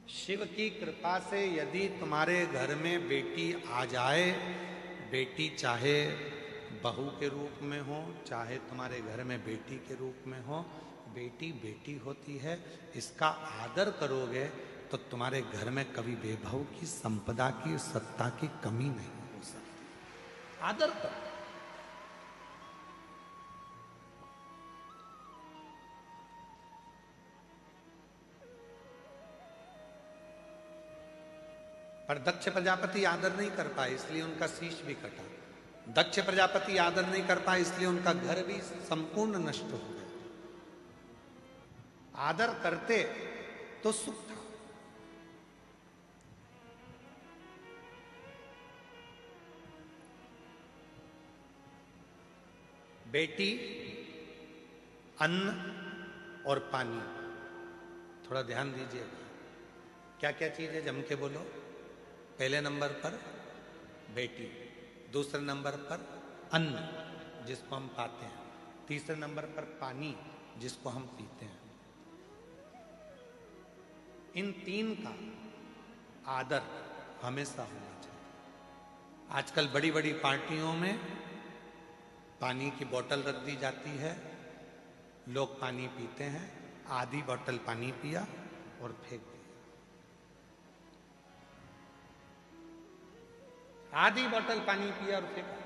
शिव की कृपा से यदि तुम्हारे घर में बेटी आ जाए, बेटी चाहे बहू के रूप में हो, चाहे तुम्हारे घर में बेटी के रूप में हो, बेटी बेटी होती है। इसका आदर करोगे तो तुम्हारे घर में कभी वैभव की, संपदा की, सत्ता की कमी नहीं हो सकती। आदर करो। पर दक्ष प्रजापति आदर नहीं कर पाए, इसलिए उनका शीश भी कटा। दक्ष प्रजापति आदर नहीं कर पाए, इसलिए उनका घर भी संपूर्ण नष्ट हो गया। आदर करते तो सुख था। बेटी, अन्न और पानी। थोड़ा ध्यान दीजिएगा, क्या क्या चीज है, जम के बोलो। पहले नंबर पर बेटी, दूसरे नंबर पर अन्न जिसको हम पाते हैं, तीसरे नंबर पर पानी जिसको हम पीते हैं। इन तीन का आदर हमेशा होना चाहिए। आजकल बड़ी बड़ी पार्टियों में पानी की बोतल रख दी जाती है, लोग पानी पीते हैं, आधी बोतल पानी पिया और फेंक दिया। आधी बोतल पानी पिया और फेंका।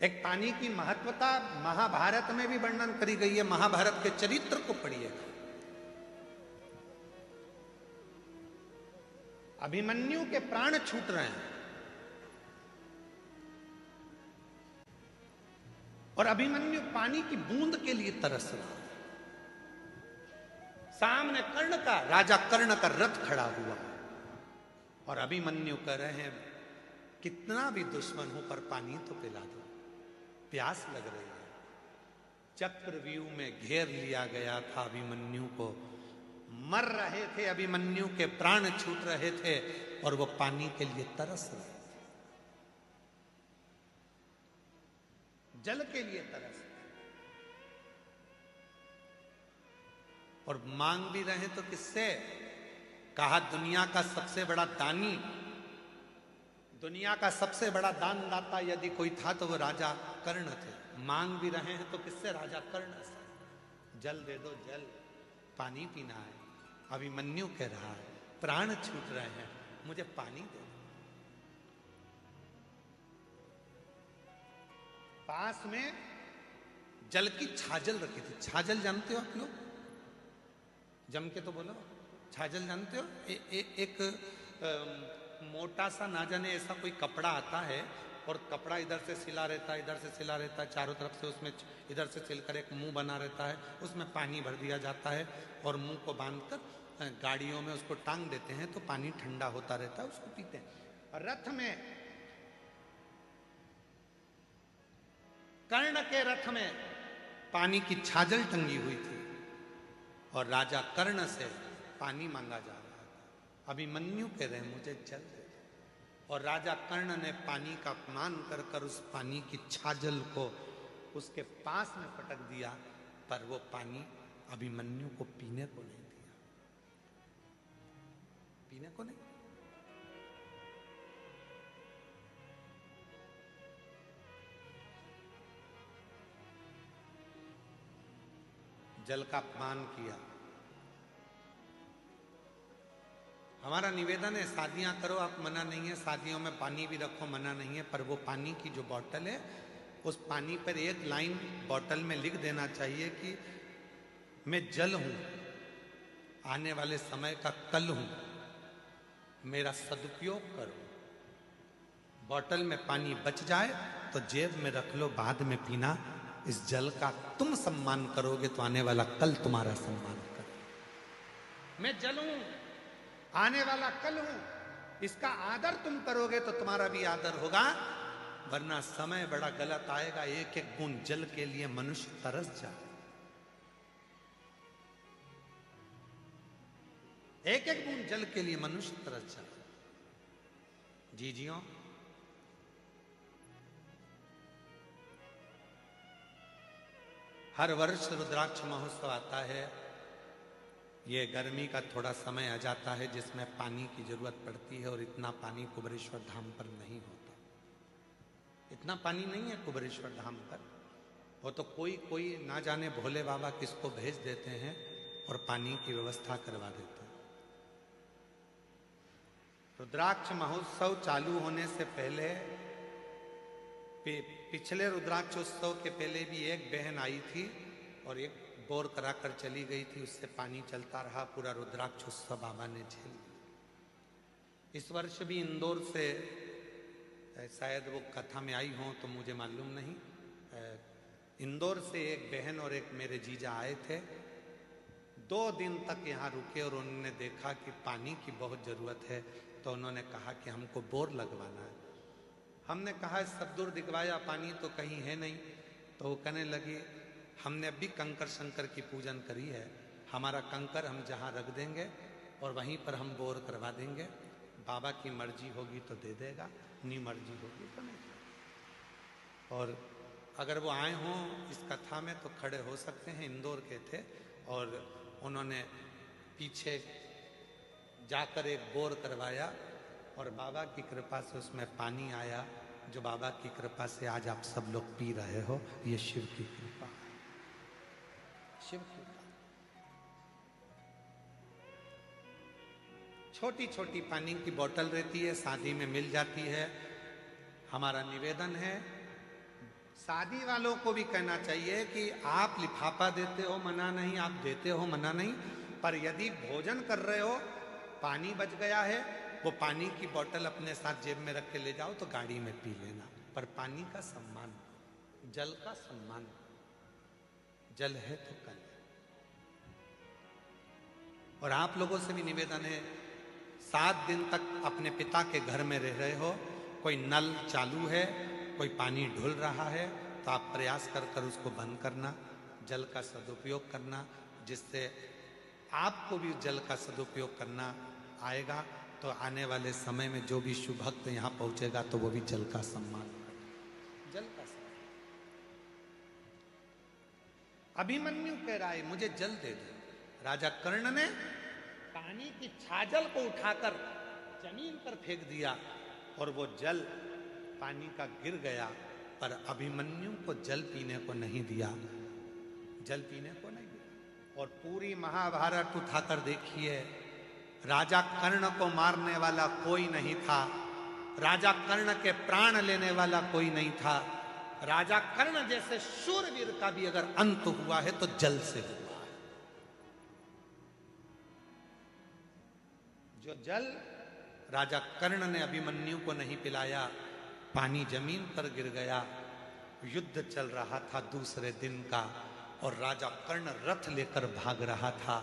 एक पानी की महत्वता महाभारत में भी वर्णन करी गई है। महाभारत के चरित्र को पढ़िएगा। अभिमन्यु के प्राण छूट रहे हैं और अभिमन्यु पानी की बूंद के लिए तरस रहा है। सामने कर्ण का, राजा कर्ण का रथ खड़ा हुआ और अभिमन्यु कह रहे हैं कितना भी दुश्मन हो पर पानी तो पिला दो, प्यास लग रही है। चक्रव्यूह में घेर लिया गया था अभिमन्यु को, मर रहे थे, अभिमन्यु के प्राण छूट रहे थे और वो पानी के लिए तरस रहे थे, जल के लिए तरस रहे। और मांग भी रहे तो किससे? कहा दुनिया का सबसे बड़ा दानी, दुनिया का सबसे बड़ा दानदाता यदि कोई था तो वो राजा कर्ण थे। मांग भी रहे हैं तो किससे? राजा कर्ण से। जल दे दो, जल, पानी पीना है। अभिमन्यु कह रहा है प्राण छूट रहे हैं, मुझे पानी दे दो। पास में जल की छाजल रखी थी। छाजल जानते हो आप लोग? जम के तो बोलो, छाजल जानते हो? एक मोटा सा, ना जाने ऐसा कोई कपड़ा आता है और कपड़ा इधर से सिला रहता है, इधर से सिला रहता है, चारों तरफ से उसमें इधर से सिलकर एक मुंह बना रहता है, उसमें पानी भर दिया जाता है और मुंह को बांधकर गाड़ियों में उसको टांग देते हैं तो पानी ठंडा होता रहता है, उसको पीते हैं। रथ में, कर्ण के रथ में पानी की छाजल टंगी हुई थी और राजा कर्ण से पानी मांगा जा रहा था। अभिमन्यु कह रहे मुझे जल दे दो और राजा कर्ण ने पानी का अपमान कर कर उस पानी की छाजल को उसके पास में पटक दिया, पर वो पानी अभिमन्यु को पीने को नहीं दिया, पीने को नहीं। जल का अपमान किया। हमारा निवेदन है, शादियां करो आप, मना नहीं है, शादियों में पानी भी रखो, मना नहीं है, पर वो पानी की जो बोतल है उस पानी पर एक लाइन बोतल में लिख देना चाहिए कि मैं जल हूं, आने वाले समय का कल हूं, मेरा सदुपयोग करो। बोतल में पानी बच जाए तो जेब में रख लो, बाद में पीना। इस जल का तुम सम्मान करोगे तो आने वाला कल तुम्हारा सम्मान करो। मैं जल हूं, आने वाला कल हूं, इसका आदर तुम करोगे तो तुम्हारा भी आदर होगा, वरना समय बड़ा गलत आएगा। एक एक बूंद जल के लिए मनुष्य तरस जाए, एक एक बूंद जल के लिए मनुष्य तरस जाए। जी जियो। हर वर्ष रुद्राक्ष महोत्सव आता है। ये गर्मी का थोड़ा समय आ जाता है जिसमें पानी की जरूरत पड़ती है, और इतना पानी कुबेरेश्वर धाम पर नहीं होता। इतना पानी नहीं है कुबेरेश्वर धाम पर। वो तो कोई कोई ना जाने भोले बाबा किसको भेज देते हैं और पानी की व्यवस्था करवा देते हैं। रुद्राक्ष महोत्सव चालू होने से पहले, पिछले रुद्राक्ष उत्सव के पहले भी एक बहन आई थी और एक बोर कराकर चली गई थी, उससे पानी चलता रहा। पूरा रुद्राक्ष उत्सव बाबा ने झेल लिया। इस वर्ष भी इंदौर से, शायद वो कथा में आई हो तो मुझे मालूम नहीं, इंदौर से एक बहन और एक मेरे जीजा आए थे। 2 दिन तक यहाँ रुके और उन्होंने देखा कि पानी की बहुत ज़रूरत है, तो उन्होंने कहा कि हमको बोर लगवाना है। हमने कहा सब दूर दिखवाया, पानी तो कहीं है नहीं। तो वो कहने लगी हमने अभी कंकर शंकर की पूजन करी है, हमारा कंकर हम जहाँ रख देंगे और वहीं पर हम बोर करवा देंगे। बाबा की मर्जी होगी तो दे देगा, नहीं मर्जी होगी तो नहीं। और अगर वो आए हों इस कथा में तो खड़े हो सकते हैं। इंदौर के थे और उन्होंने पीछे जाकर एक बोर करवाया और बाबा की कृपा से उसमें पानी आया, जो बाबा की कृपा से आज आप सब लोग पी रहे हो। ये शिव की कृपा है, शिव की कृपा। छोटी छोटी पानी की बोतल रहती है, शादी में मिल जाती है। हमारा निवेदन है, शादी वालों को भी कहना चाहिए कि आप लिफाफा देते हो मना नहीं, आप देते हो मना नहीं, पर यदि भोजन कर रहे हो, पानी बच गया है, वो पानी की बोतल अपने साथ जेब में रख के ले जाओ तो गाड़ी में पी लेना। पर पानी का सम्मान, जल का सम्मान, जल है तो कल है। और आप लोगों से भी निवेदन है, 7 दिन तक अपने पिता के घर में रह रहे हो, कोई नल चालू है, कोई पानी ढुल रहा है, तो आप प्रयास कर कर उसको बंद करना, जल का सदुपयोग करना, जिससे आपको भी जल का सदुपयोग करना आएगा। तो आने वाले समय में जो भी शुभ भक्त यहाँ पहुंचेगा तो वो भी जल का सम्मान, जल का सम्मान। अभिमन्यु कह रहा है मुझे जल दे दो। राजा कर्ण ने पानी की छाजल को उठाकर जमीन पर फेंक दिया और वो जल पानी का गिर गया, पर अभिमन्यु को जल पीने को नहीं दिया, जल पीने को नहीं दिया। और पूरी महाभारत उठाकर देखिए, राजा कर्ण को मारने वाला कोई नहीं था, राजा कर्ण के प्राण लेने वाला कोई नहीं था। राजा कर्ण जैसे शूरवीर का भी अगर अंत हुआ है तो जल से हुआ है। जो जल राजा कर्ण ने अभिमन्यु को नहीं पिलाया, पानी जमीन पर गिर गया। युद्ध चल रहा था दूसरे दिन का और राजा कर्ण रथ लेकर भाग रहा था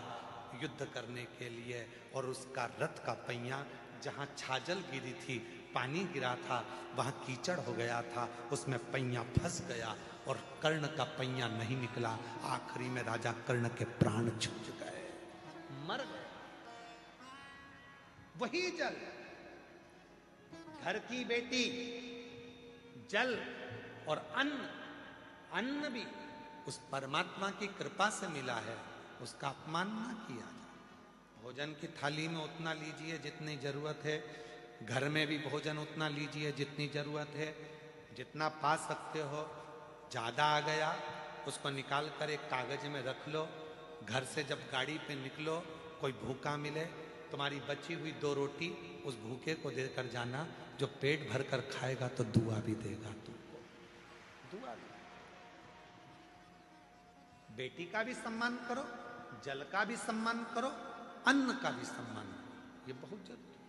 युद्ध करने के लिए, और उसका रथ का पहिया जहां छाजल गिरी थी, पानी गिरा था, वहां कीचड़ हो गया था, उसमें पहिया फंस गया और कर्ण का पहिया नहीं निकला। आखिरी में राजा कर्ण के प्राण छूट गए, मर गए। वही जल, घर की बेटी, जल और अन्न, अन्न भी उस परमात्मा की कृपा से मिला है, उसका अपमान ना किया जाए। भोजन की थाली में उतना लीजिए जितनी जरूरत है, घर में भी भोजन उतना लीजिए जितनी जरूरत है, जितना पा सकते हो। ज्यादा आ गया उसको निकाल कर एक कागज में रख लो। घर से जब गाड़ी पे निकलो, कोई भूखा मिले, तुम्हारी बची हुई 2 रोटी उस भूखे को देकर जाना, जो पेट भर कर खाएगा तो दुआ भी देगा तुमको, दुआ भी। बेटी का भी सम्मान करो, जल का भी सम्मान करो, अन्न का भी सम्मान करो, ये बहुत जरूरी है।